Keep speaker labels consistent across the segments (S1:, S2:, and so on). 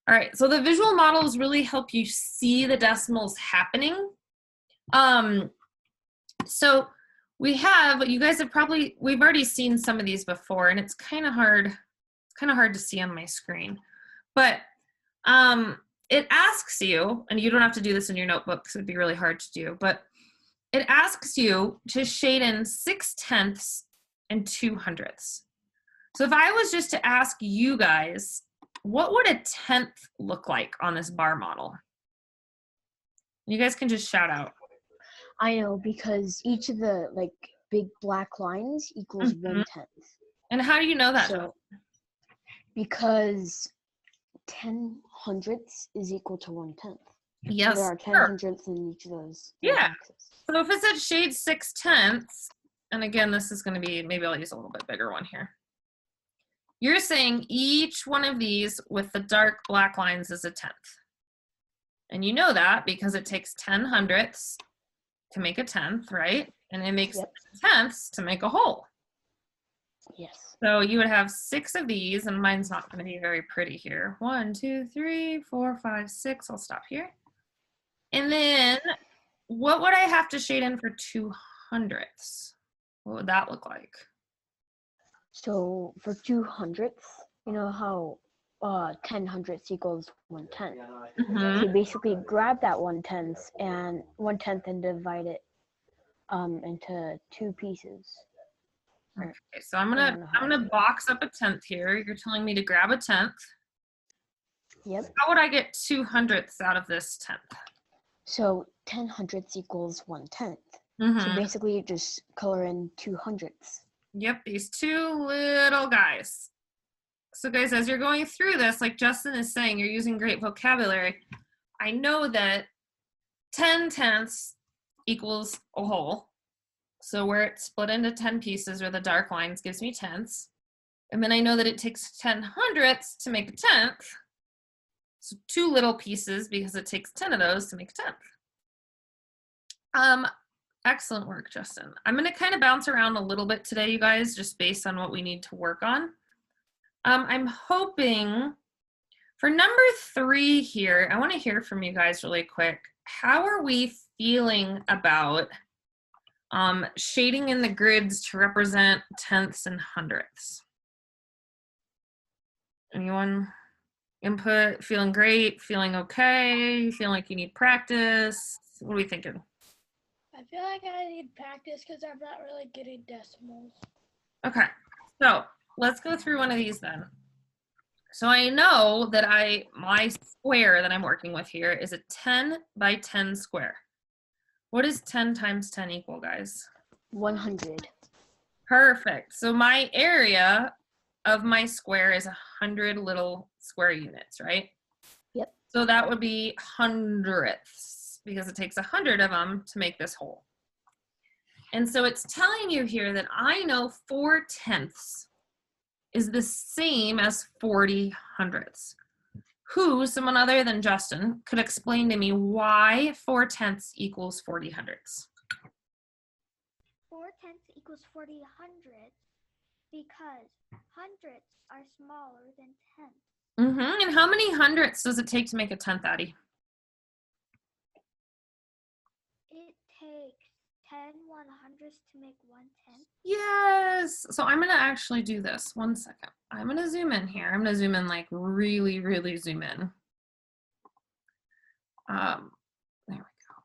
S1: All right, so the visual models really help you see the decimals happening. So we have, you guys have probably, we've already seen some of these before, and it's kind of hard to see on my screen. But it asks you, and you don't have to do this in your notebook because it'd be really hard to do, but it asks you to shade in 6/10 and 2/100. So if I was just to ask you guys, what would a 10th look like on this bar model? You guys can just shout out.
S2: I know, because each of the like big black lines equals 1/10.
S1: And how do you know that?
S2: So, because 10/100 is equal to 1/10.
S1: Yes.
S2: So there are 10/100 in each of those.
S1: Yeah.
S2: boxes.
S1: So if it said shade 6/10, and again, this is going to be, maybe I'll use a little bit bigger one here. You're saying each one of these with the dark black lines is a 10th. And you know that because it takes 10/100 to make a 10th, right? And it makes 10ths to make a whole.
S2: Yes.
S1: So you would have 6 of these, and mine's not going to be very pretty here. 1, 2, 3, 4, 5, 6. I'll stop here. And then what would I have to shade in for 2/100? What would that look like?
S2: So for 2/100, you know how 10/100 equals 1/10. So you basically grab that 1/10 and divide it into 2 pieces.
S1: Okay, so I'm gonna box up a 10th here. You're telling me to grab a 10th.
S2: Yep.
S1: How would I get 2/100 out of this 10th?
S2: So 10/100 equals 1/10. So basically you just color in 2/100.
S1: Yep, these 2 little guys. So guys, as you're going through this, like Justin is saying, you're using great vocabulary. I know that 10/10 equals a whole. So where it's split into 10 pieces, or the dark lines, gives me 10ths. And then I know that it takes 10/100 to make a 10th. So 2 little pieces, because it takes 10 of those to make a 10th. Excellent work, Justin. I'm going to kind of bounce around a little bit today, you guys, just based on what we need to work on. I'm hoping for number 3 here, I want to hear from you guys really quick. How are we feeling about shading in the grids to represent 10ths and 100ths? Anyone? Input? Feeling great? Feeling okay? Feeling like you need practice? What are we thinking?
S3: I feel like I need practice because I'm not really getting decimals.
S1: Okay, so let's go through one of these then. So I know that my square that I'm working with here is a 10 by 10 square. What does 10 times 10 equal, guys?
S2: 100.
S1: Perfect. So my area of my square is 100 little square units, right?
S2: Yep.
S1: So that would be hundredths, because it takes 100 of them to make this whole. And so it's telling you here that I know 4/10 is the same as 40/100. Who, someone other than Justin, could explain to me why 4/10 equals 40/100?
S4: 4/10 equals 40/100 because hundreds are smaller than tenths.
S1: And how many hundredths does it take to make a 10th, Addie?
S4: It takes 10 100ths to make 1/10.
S1: Yes. So I'm going to actually do this. 1 second. I'm going to zoom in here. I'm going to zoom in, like really, really zoom in. There we go.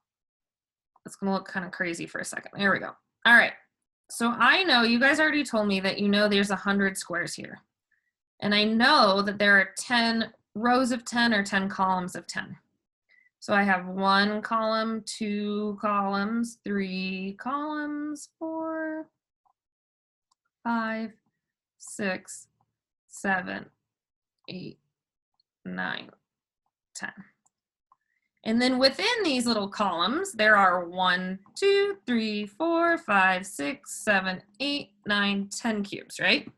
S1: It's going to look kind of crazy for a second. There we go. All right. So I know you guys already told me that you know there's 100 squares here. And I know that there are 10 rows of 10 or 10 columns of 10. So I have 1 column, 2 columns, 3 columns, 4, 5, 6, 7, 8, 9, 10. And then within these little columns, there are 1, 2, 3, 4, 5, 6, 7, 8, 9, 10 cubes, right?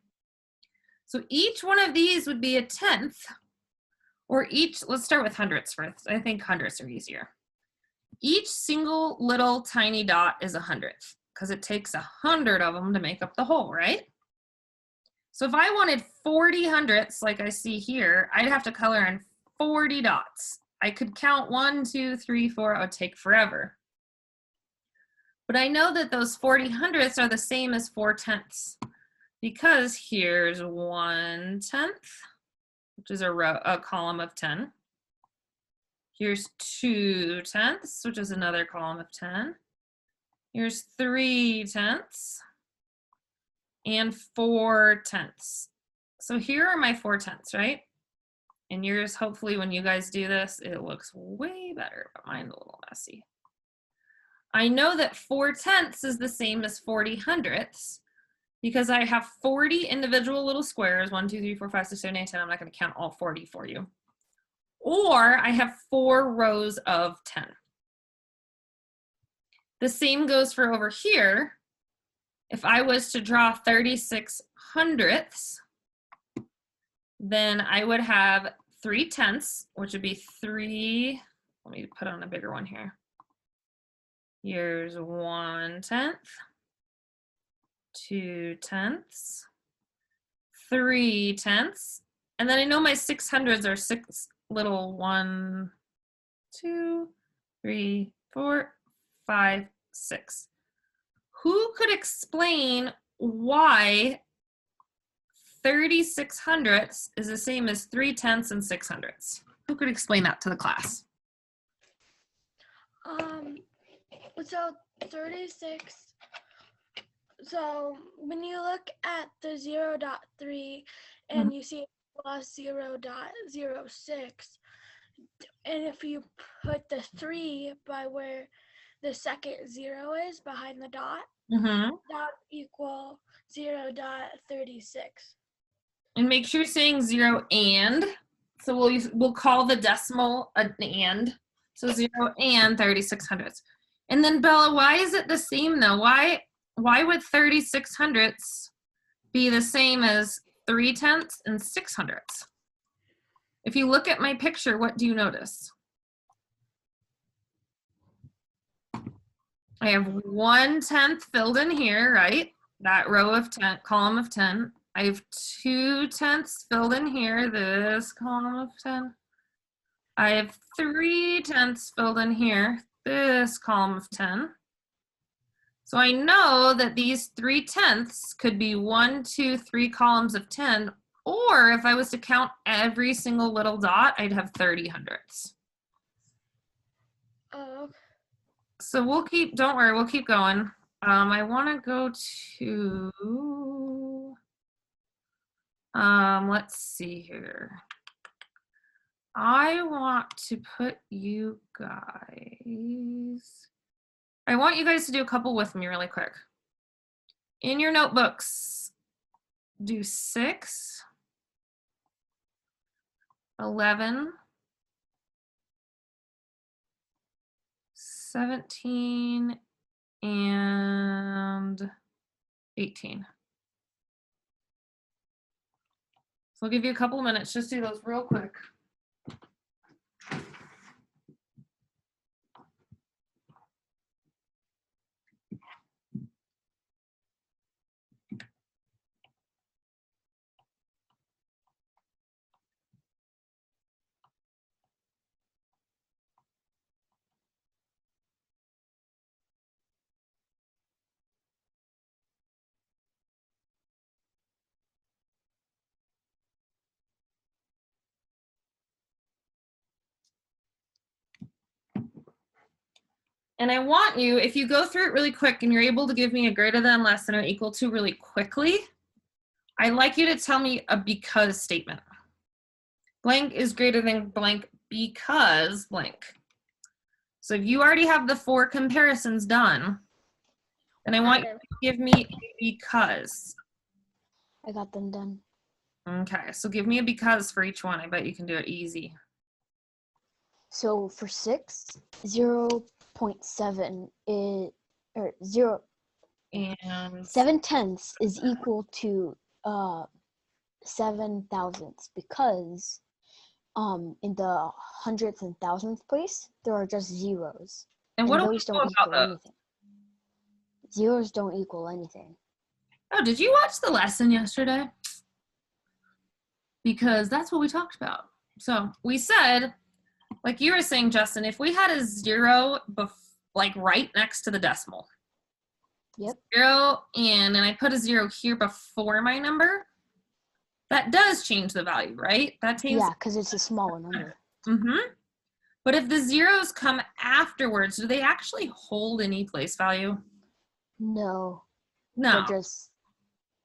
S1: So each one of these would be a 10th, or each, let's start with hundredths first. I think hundredths are easier. Each single little tiny dot is a 100th, because it takes 100 of them to make up the whole, right? So if I wanted 40/100ths, like I see here, I'd have to color in 40 dots. I could count 1, 2, 3, 4. It would take forever. But I know that those 40 hundredths are the same as 4 tenths because here's 1 tenth, which is a column of 10. Here's 2 tenths, which is another column of 10. Here's 3 tenths and 4 tenths. So here are my 4 tenths, right? And yours, hopefully when you guys do this, it looks way better, but mine's a little messy. I know that 4 tenths is the same as 40 hundredths because I have 40 individual little squares, 1, 2, 3, 4, 5, 6, 7, 8, 10. I'm not going to count all 40 for you. Or I have 4 rows of 10. The same goes for over here. If I was to draw 36 hundredths, then I would have 3 tenths, which would be 3, let me put on a bigger one here. Here's 1 tenth, 2 tenths, 3 tenths, and then I know my 600ths are 6 little 1, 2, 3, 4, 5, 6. Who could explain why 36 hundredths is the same as 3 tenths and 6 hundredths? Who could explain that to the class?
S3: So 36. So when you look at the 0.3 and you see plus 0.06, and if you put the 3 by where the second 0 is behind the dot, that would equal 0.36.
S1: And make sure you're saying 0 and. So we'll call the decimal an and. So 0 and 36 hundredths. And then Bella, why is it the same though? Why would 36 hundredths be the same as 3 tenths and 6 hundredths? If you look at my picture, what do you notice? I have 1 tenth filled in here, right? That row of 10, column of 10. I have 2 tenths filled in here, this column of 10. I have 3 tenths filled in here, this column of 10. So I know that these 3 tenths could be 1, 2, 3 columns of 10, or if I was to count every single little dot, I'd have 30 hundredths.
S3: Oh.
S1: So don't worry, we'll keep going. I want to go to, let's see here. I want to put you guys, I want you guys to do a couple with me really quick. In your notebooks, do 6, 11, 17, and 18. So I'll give you a couple of minutes, just do those real quick. And I want you, if you go through it really quick and you're able to give me a greater than, less than, or equal to really quickly, I'd like you to tell me a because statement. Blank is greater than blank because blank. So if you already have the 4 comparisons done, then I want you to give me a because.
S2: I got them done.
S1: Okay, so give me a because for each one. I bet you can do it easy.
S2: So for 6, 0.7 is, or 0,
S1: and
S2: 7 tenths is equal to 7 thousandths because in the hundredths and thousandths place there are just zeros.
S1: And what do we
S2: those
S1: know
S2: don't
S1: about
S2: equal
S1: those?
S2: anything. Zeros don't equal anything.
S1: Oh, did you watch the lesson yesterday? Because that's what we talked about. So we said, like you were saying, Justin, if we had a 0 like right next to the decimal.
S2: Yep.
S1: 0 and I put a 0 here before my number, that does change the value, right? That changes.
S2: Yeah, because it's a smaller number.
S1: Mm-hmm. But if the zeros come afterwards, do they actually hold any place value?
S2: No.
S1: No.
S2: They're just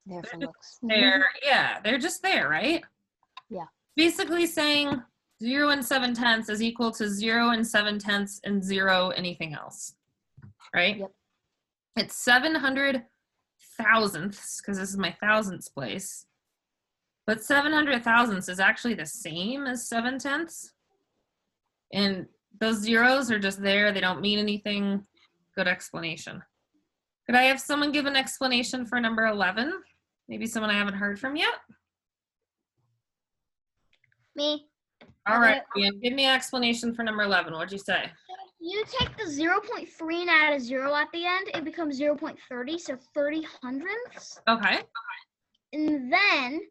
S2: there for looks.
S1: They're, yeah, they're just there, right?
S2: Yeah.
S1: Basically saying 0 and 7/10 is equal to 0 and 7/10 and 0 anything else, right?
S2: Yep.
S1: It's 700 thousandths, because this is my thousandths place. But 700 thousandths is actually the same as 7/10. And those zeros are just there. They don't mean anything. Good explanation. Could I have someone give an explanation for number 11? Maybe someone I haven't heard from yet?
S4: Me.
S1: All right, Ian, give me an explanation for number 11. What'd you say?
S4: You take the 0.3 and add a 0 at the end, it becomes 0.30, so 30 hundredths.
S1: Okay.
S4: And then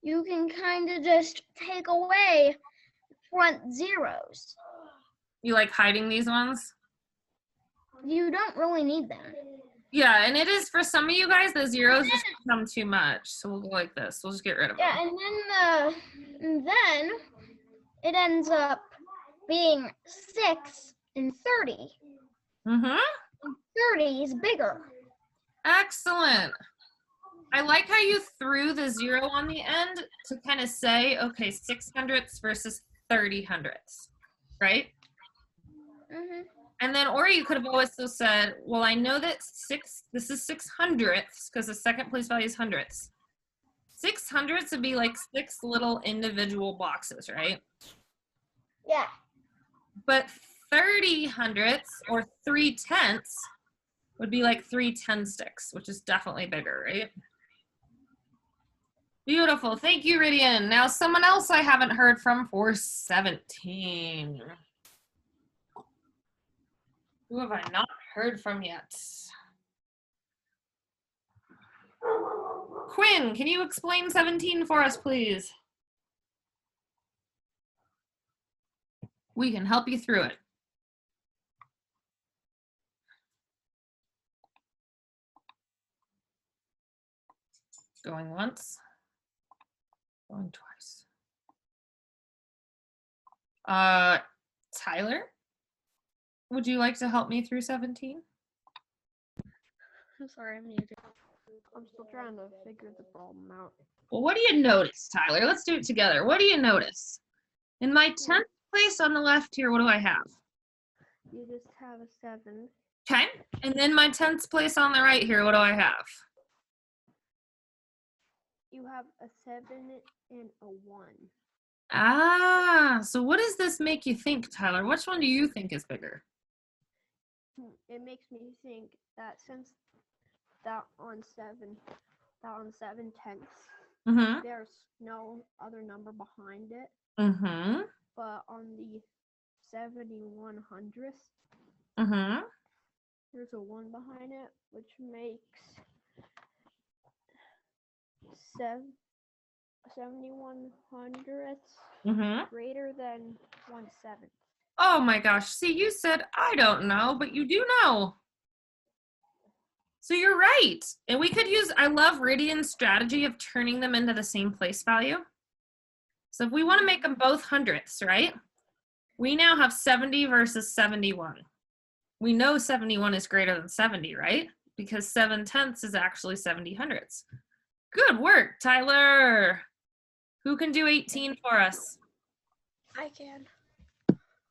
S4: you can kind of just take away front zeros.
S1: You like hiding these ones?
S4: You don't really need them.
S1: Yeah, and it is for some of you guys, the zeros just become too much. So we'll go like this. We'll just get rid of them.
S4: Yeah, and then it ends up being 6 and 30.
S1: Mm-hmm.
S4: And 30 is bigger.
S1: Excellent. I like how you threw the 0 on the end to kind of say, okay, 6 hundredths versus 30 hundredths, right?
S4: Mm-hmm.
S1: And then, or you could have also said, well, I know that this is 6 hundredths because the second place value is hundredths. 6 hundredths would be like 6 little individual boxes, right?
S4: Yeah.
S1: But 30 hundredths or 3/10 would be like 3 10 sticks, which is definitely bigger, right? Beautiful. Thank you, Ridian. Now, someone else I haven't heard from for 17. Who have I not heard from yet? Quinn, can you explain 17 for us, please? We can help you through it. Going once. Going twice. Tyler, would you like to help me through 17?
S5: I'm sorry, I'm muted. I'm still trying to figure the problem out.
S1: Well, what do you notice, Tyler? Let's do it together. What do you notice? In my 10th place on the left here, what do I have?
S5: You just have a 7.
S1: Okay. And then my 10th place on the right here, what do I have?
S5: You have a 7 and a 1.
S1: Ah, so what does this make you think, Tyler? Which one do you think is bigger?
S5: It makes me think that since that on 7 tenths,
S1: Mm-hmm.
S5: there's no other number behind it.
S1: Mm-hmm.
S5: But on the 71 hundredths,
S1: Mm-hmm.
S5: there's a 1 behind it, which makes 71 hundredths
S1: Mm-hmm.
S5: greater than 1/7.
S1: Oh my gosh. See, you said, I don't know, but you do know. So you're right. And we could use, I love Ridian's strategy of turning them into the same place value. So if we want to make them both hundredths, right? We now have 70 versus 71. We know 71 is greater than 70, right? Because 7/10 is actually 70 hundredths. Good work, Tyler. Who can do 18 for us?
S3: I can.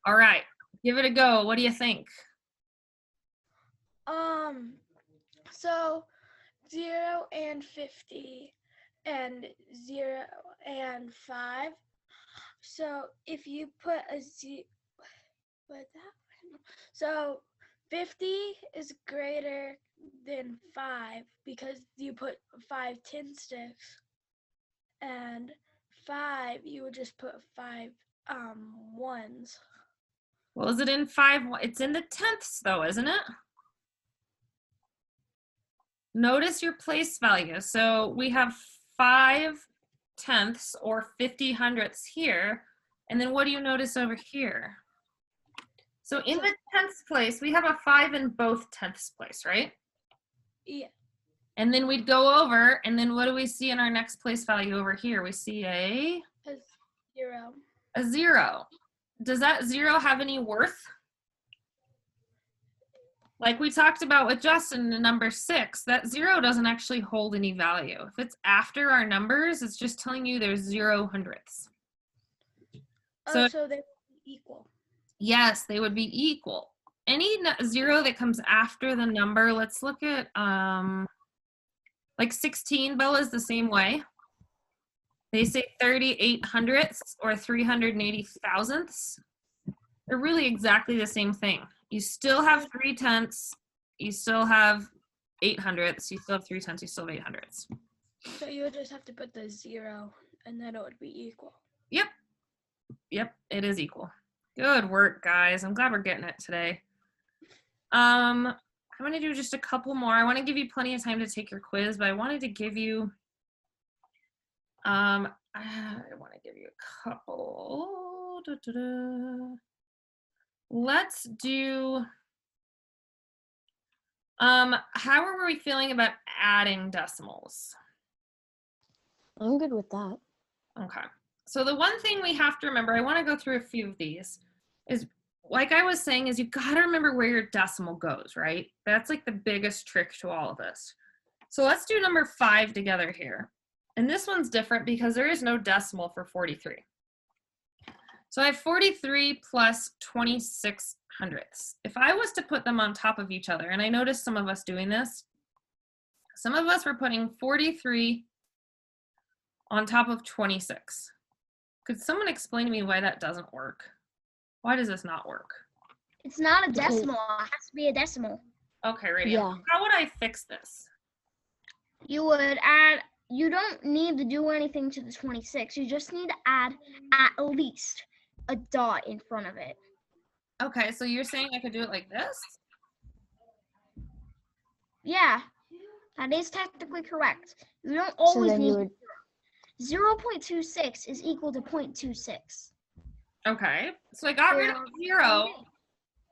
S1: All right, give it a go. What do you think?
S3: So 0 and 50 and 0 and 5. So if you put a so 50 is greater than 5 because you put 5 10 sticks, and 5 you would just put 5 ones.
S1: Well, is it in 5? It's in the tenths though, isn't it? Notice your place value. So we have 5 tenths or 50 hundredths here, And then what do you notice over here? So in the 10th place, we have a 5 in both 10ths place, right?
S3: Yeah.
S1: And then we'd go over, and then what do we see in our next place value over here? We see a
S3: 0.
S1: 0. Does that 0 have any worth? Like we talked about with Justin, the number 6, that 0 doesn't actually hold any value. If it's after our numbers, it's just telling you there's 0 hundredths.
S3: Oh, so they're equal.
S1: Yes, they would be equal. Any 0 that comes after the number, let's look at like 16, Bella's the same way. They say 38 hundredths or 380 thousandths. They're really exactly the same thing. You still have 3 tenths, you still have 8 hundredths, you still have 3 tenths, you still have 8 hundredths.
S3: So you would just have to put the 0 and then it would be equal.
S1: Yep. Yep, it is equal. Good work, guys. I'm glad we're getting it today. I'm going to do just a couple more. I want to give you plenty of time to take your quiz, but I wanted to give you I want to give you a couple. Let's do how are we feeling about adding decimals?
S2: I'm good with that.
S1: Okay. So the one thing we have to remember, I want to go through a few of these, is like I was saying, is you got to remember where your decimal goes, right? That's like the biggest trick to all of this. So let's do number 5 together here. And this one's different because there is no decimal for 43. So I have 43 plus 26 hundredths. If I was to put them on top of each other, and I noticed some of us doing this, some of us were putting 43 on top of 26. Could someone explain to me why that doesn't work? Why does this not work?
S4: It's not a decimal. It has to be a decimal.
S1: Okay, Radio.
S2: Yeah.
S1: How would I fix this?
S4: You would add, you don't need to do anything to the 26. You just need to add at least a dot in front of it.
S1: Okay, so you're saying I could do it like this?
S4: Yeah, that is technically correct. You don't always
S2: then
S4: need
S2: you would
S4: 0.26 is equal to 0.26.
S1: Okay, so I got rid of 0,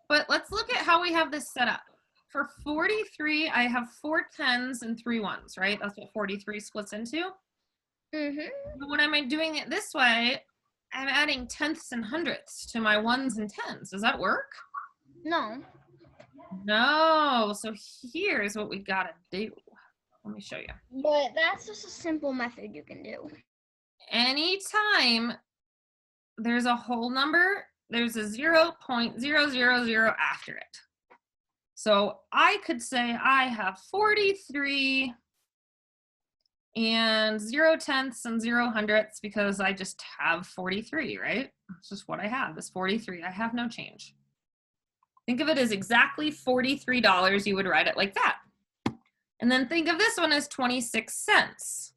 S1: but let's look at how we have this set up. For 43, I have 4 10s and 3 1s, right? That's what 43 splits into. But when I'm doing it this way, I'm adding tenths and hundredths to my 1s and 10s. Does that work?
S4: No.
S1: No. So here's what we gotta do. Let me show you.
S4: But that's just a simple method you can do.
S1: Anytime there's a whole number, there's a 0.000 after it. So I could say I have 43 and 0 tenths and 0 hundredths because I just have 43, right? It's just what I have is 43. I have no change. Think of it as exactly $43. You would write it like that. And then think of this one as 26 cents.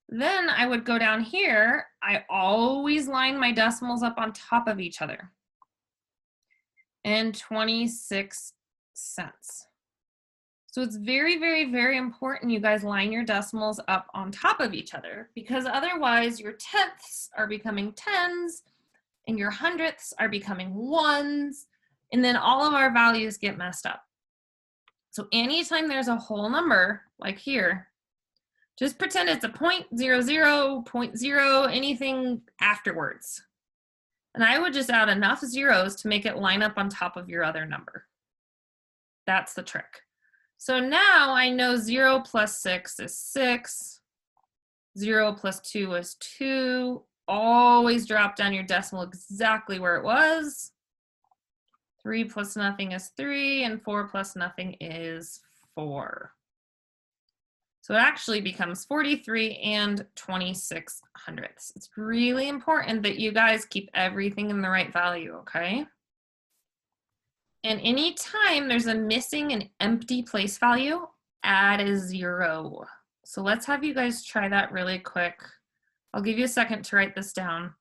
S1: Then I would go down here. I always line my decimals up on top of each other. And 26 cents. So it's very, very, very important you guys line your decimals up on top of each other because otherwise your tenths are becoming tens and your hundredths are becoming ones and then all of our values get messed up. So anytime there's a whole number like here, just pretend it's a 0.00, 0.0, anything afterwards. And I would just add enough zeros to make it line up on top of your other number. That's the trick. So now I know 0 plus 6 is 6. 0 plus 2 is 2. Always drop down your decimal exactly where it was. 3 plus nothing is 3, and 4 plus nothing is 4. So it actually becomes 43 and 26 hundredths. It's really important that you guys keep everything in the right value, okay? And anytime there's a missing and empty place value, add a 0. So let's have you guys try that really quick. I'll give you a second to write this down.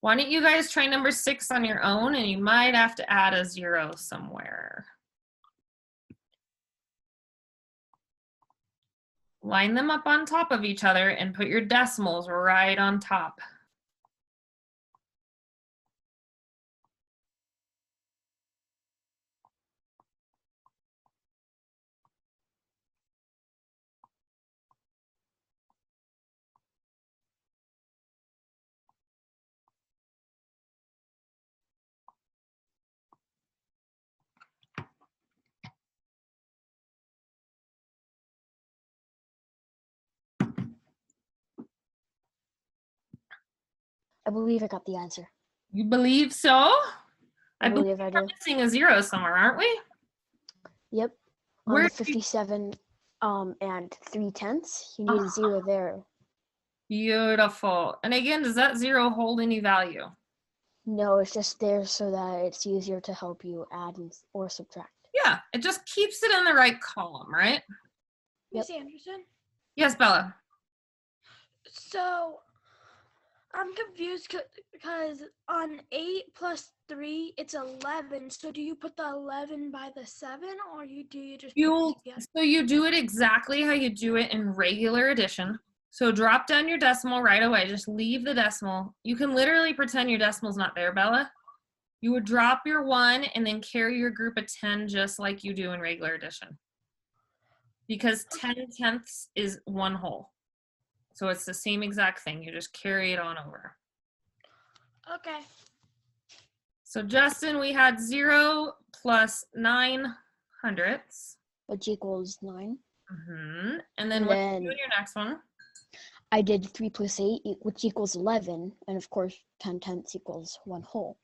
S1: Why don't you guys try number 6 on your own, and you might have to add a 0 somewhere. Line them up on top of each other and put your decimals right on top.
S2: I believe I got the answer.
S1: You believe so?
S2: I believe I
S1: we're
S2: do.
S1: missing a 0 somewhere, aren't we?
S2: Yep. On
S1: Where
S2: the
S1: did you-
S2: 57 and 3/10, you need a 0 there.
S1: Beautiful. And again, does that 0 hold any value?
S2: No, it's just there so that it's easier to help you add or subtract.
S1: Yeah, it just keeps it in the right column, right?
S3: Miss Anderson?
S1: Yes, Bella.
S3: So I'm confused because on 8 plus 3, it's 11. So do you put the 11 by the 7 or do you just put it together?
S1: So you do it exactly how you do it in regular addition. So drop down your decimal right away. Just leave the decimal. You can literally pretend your decimal's not there, Bella. You would drop your 1 and then carry your group of 10 just like you do in regular addition. Because 10/10 is 1 whole. So it's the same exact thing. You just carry it on over.
S3: Okay.
S1: So Justin, we had 0 plus 9/100.
S2: Which equals 9.
S1: And then what do you do in your next one?
S2: I did 3 plus 8, which equals 11. And of course, 10/10 equals 1 whole.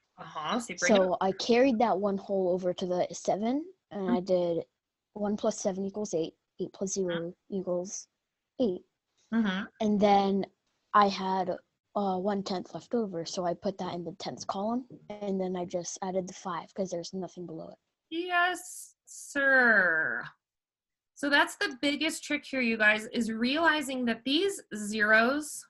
S2: So I carried that 1 whole over to the 7. And I did 1 plus 7 equals 8. 8 plus 0 equals 8. And then I had 1/10 left over, so I put that in the 10th column, and then I just added the 5 because there's nothing below it.
S1: Yes, sir. So that's the biggest trick here, you guys, is realizing that these zeros,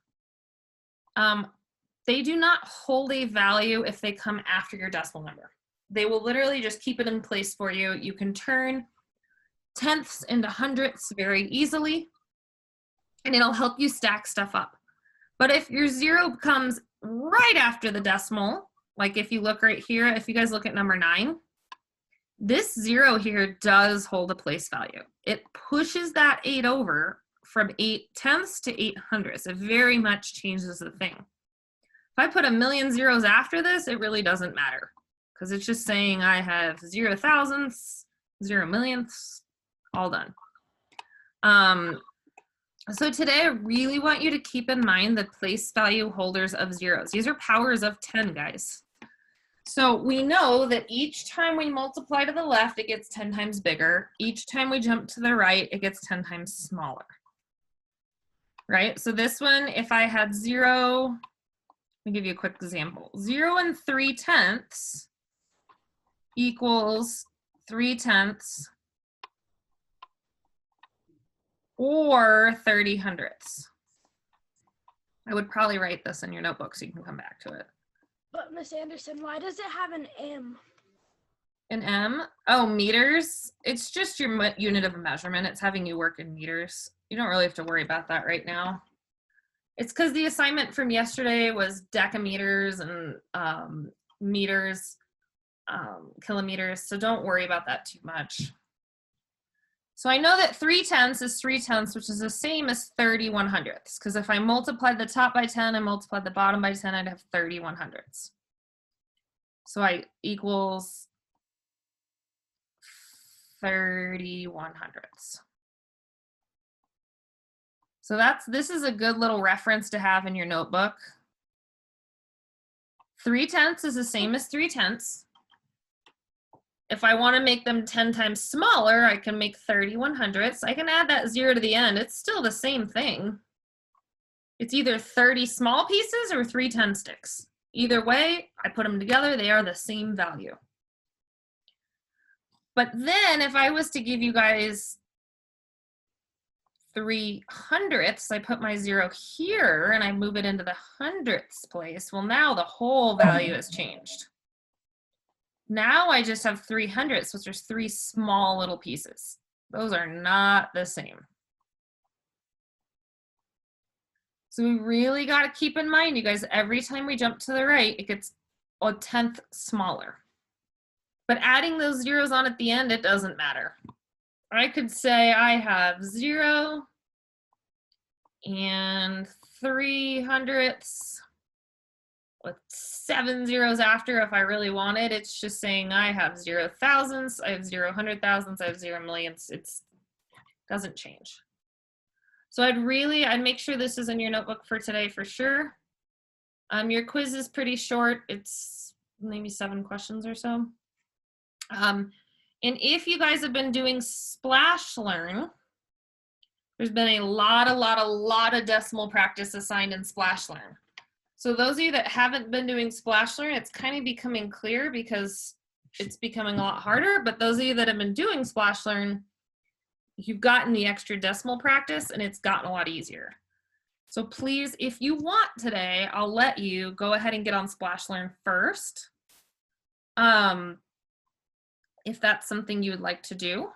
S1: they do not hold a value if they come after your decimal number. They will literally just keep it in place for you. You can turn tenths into hundredths very easily, and it'll help you stack stuff up. But if your 0 comes right after the decimal, like if you look right here, if you guys look at number 9, this 0 here does hold a place value. It pushes that 8 over from 8/10 to 8/100. It very much changes the thing. If I put a million zeros after this, it really doesn't matter because it's just saying I have 0 thousandths, 0 millionths, all done. So today I really want you to keep in mind the place value holders of zeros. These are powers of 10, guys. So we know that each time we multiply to the left, it gets 10 times bigger. Each time we jump to the right, it gets 10 times smaller. Right? So this one, if I had 0, let me give you a quick example. 0 and 3/10 equals 3/10 or 30/100. I would probably write this in your notebook so you can come back to it.
S3: But Miss Anderson, why does it have an M?
S1: An M? Oh, meters. It's just your unit of measurement. It's having you work in meters. You don't really have to worry about that right now. It's because the assignment from yesterday was decameters and meters, kilometers. So don't worry about that too much. So I know that 3/10 is 3/10, which is the same as 30/100. Because if I multiplied the top by 10 and multiplied the bottom by 10, I'd have 30/100. So I equals 30/100. So this is a good little reference to have in your notebook. 3/10 is the same as 3/10. If I want to make them 10 times smaller, I can make 30/100. I can add that 0 to the end. It's still the same thing. It's either 30 small pieces or 3 10 sticks. Either way, I put them together, they are the same value. But then if I was to give you guys 3/100, I put my 0 here and I move it into the hundredths place. Well, now the whole value has changed. Now I just have 3/100, which is 3 small little pieces. Those are not the same. So we really got to keep in mind, you guys, every time we jump to the right, it gets 1/10 smaller. But adding those zeros on at the end, it doesn't matter. I could say I have 0 and 3/100 with 7 zeros after if I really wanted. It's just saying I have 0 thousandths, I have 0 100,000ths, I have 0 millionths. It doesn't change. So I'd make sure this is in your notebook for today for sure. Your quiz is pretty short. It's maybe 7 questions or so. And if you guys have been doing Splash Learn, there's been a lot of decimal practice assigned in Splash Learn. So those of you that haven't been doing Splash Learn, it's kind of becoming clear because it's becoming a lot harder. But those of you that have been doing Splash Learn, you've gotten the extra decimal practice and it's gotten a lot easier. So please, if you want today, I'll let you go ahead and get on Splash Learn first. If that's something you would like to do.